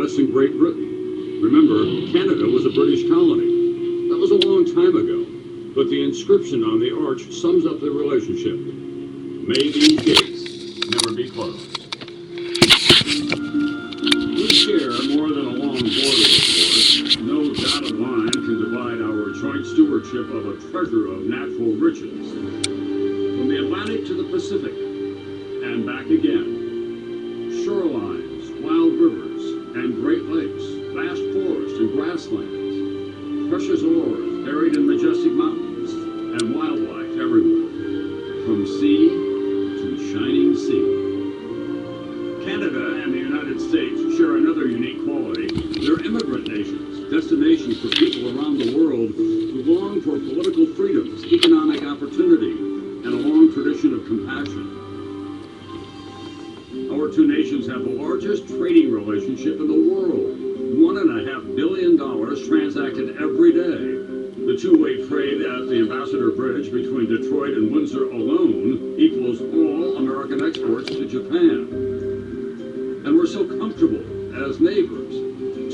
U.S. and Great Britain. Remember, Canada was a British colony. That was a long time ago, but the inscription on the arch sums up the relationship. May these gates never be closed. We share more than a long border, of course. No dotted line can divide our joint stewardship of a treasure of natural riches. From the Atlantic to the Pacific, and back again. Shorelines, wild rivers, and Great Lakes, vast forests and grasslands, precious ores buried in majestic mountains, and wildlife everywhere, from sea to shining sea. Canada and the United States share another unique quality. They're immigrant nations, destinations for people around the world who long for political freedoms, economic opportunity, and a long tradition of compassion. Our two nations have the largest trading relationship in the world. $1.5 billion transacted every day. The two-way trade at the Ambassador Bridge between Detroit and Windsor alone equals all American exports to Japan. And we're so comfortable as neighbors.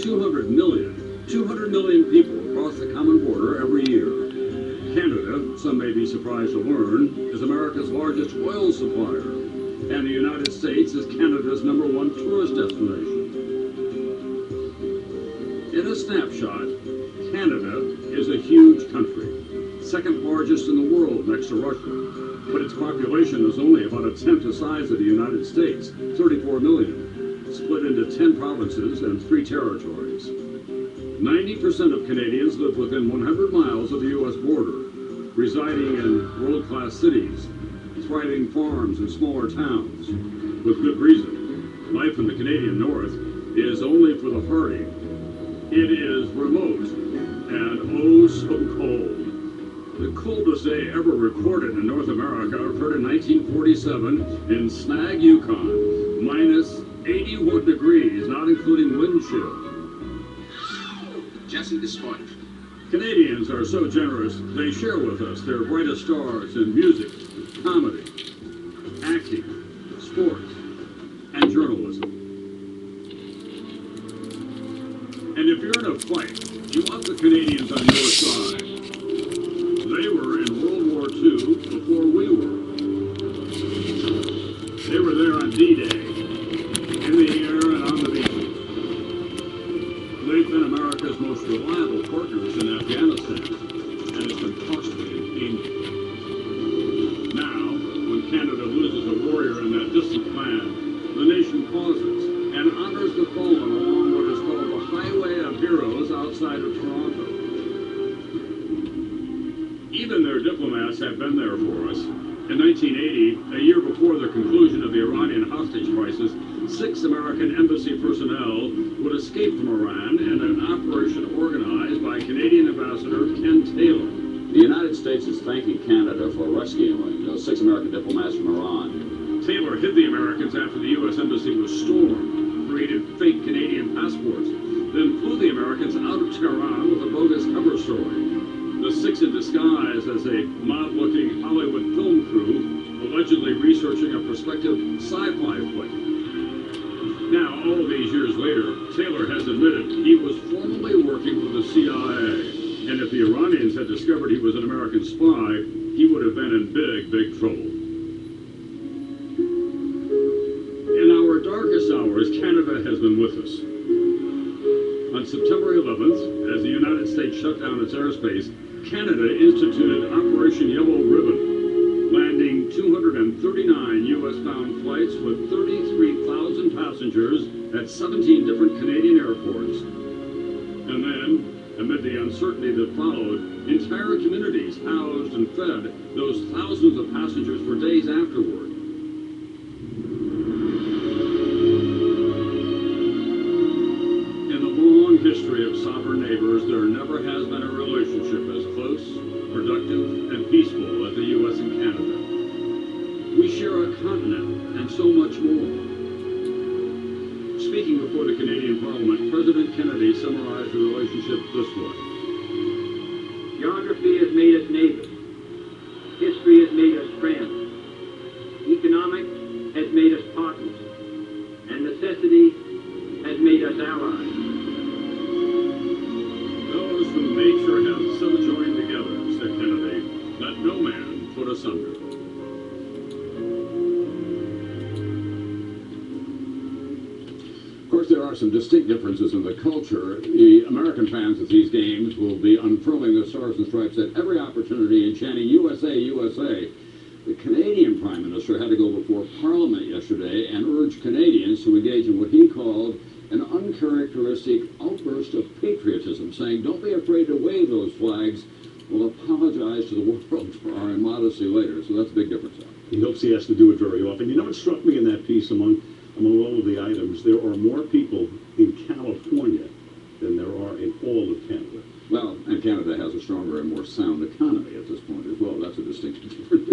200 million people cross the common border every year. Canada, some may be surprised to learn, is America's largest oil supplier. And the United States is Canada's #1 tourist destination. In a snapshot, Canada is a huge country, second largest in the world next to Russia, but its population is only about a tenth the size of the United States, 34 million, split into 10 provinces and 3 territories. 90% of Canadians live within 100 miles of the U.S. border, residing in world-class cities, thriving farms and smaller towns, with good reason. Life in the Canadian North is only for the hardy. It is remote and oh so cold. The coldest day ever recorded in North America occurred in 1947 in Snag, Yukon, minus 81 degrees, not including wind chill. Jesse the Sponge. Canadians are so generous, they share with us their brightest stars in music, comedy, acting, sports, and journalism. And if you're in a fight, you want the Canadians on your side. They were in World War II before we were. They were there on D-Day, in the air and on the beaches. They've been America's most reliable partners in Afghanistan, and it's been costly and painful. Now, when Canada loses a warrior in that distant land, the nation pauses and honors the fallen along what is called the Highway of Heroes outside of Toronto. Even their diplomats have been there for us. In 1980, a year before the conclusion of the Iranian hostage crisis, 6 American embassy personnel would escape from Iran in an operation organized by Canadian Ambassador Ken Taylor. The United States is thanking Canada for rescuing those 6 American diplomats from Iran. Taylor hid the Americans after the U.S. Embassy was stormed, created fake Canadian passports, then flew the Americans out of Tehran with a bogus cover story. The 6 in disguise as a mob-looking Hollywood film crew, allegedly researching a prospective sci-fi flick. Now, all these years later, Taylor has admitted he was formally working for the CIA, and if the Iranians had discovered he was an American spy, he would have been in big, big trouble. In our darkest hours, Canada has been with us. On September 11th, as the United States shut down its airspace, Canada instituted Operation Yellow Ribbon, landing 239 U.S.-bound flights with 33,000 passengers at 17 different Canadian airports. And then, amid the uncertainty that followed, entire communities housed and fed those thousands of passengers for days afterward. In the long history of sovereign neighbors, there never has been a relationship as close, productive, and peaceful as the U.S. and Canada. We share a continent and so much more. Speaking before the Canadian Parliament, President Kennedy summarized the relationship this way. Geography has made us neighbors. History has made us friends. Economics has made us partners. And necessity has made us allies. are some distinct differences in the culture. The American fans at these games will be unfurling the Stars and Stripes at every opportunity and chanting USA, USA. The Canadian Prime Minister had to go before Parliament yesterday and urge Canadians to engage in what he called an uncharacteristic outburst of patriotism, saying, don't be afraid to wave those flags. We'll apologize to the world for our immodesty later. So that's a big difference. He hopes he has to do it very often. You know what struck me in that piece among all of the items? There are more people in California than there are in all of Canada. Well, and Canada has a stronger and more sound economy at this point as well. That's a distinct difference.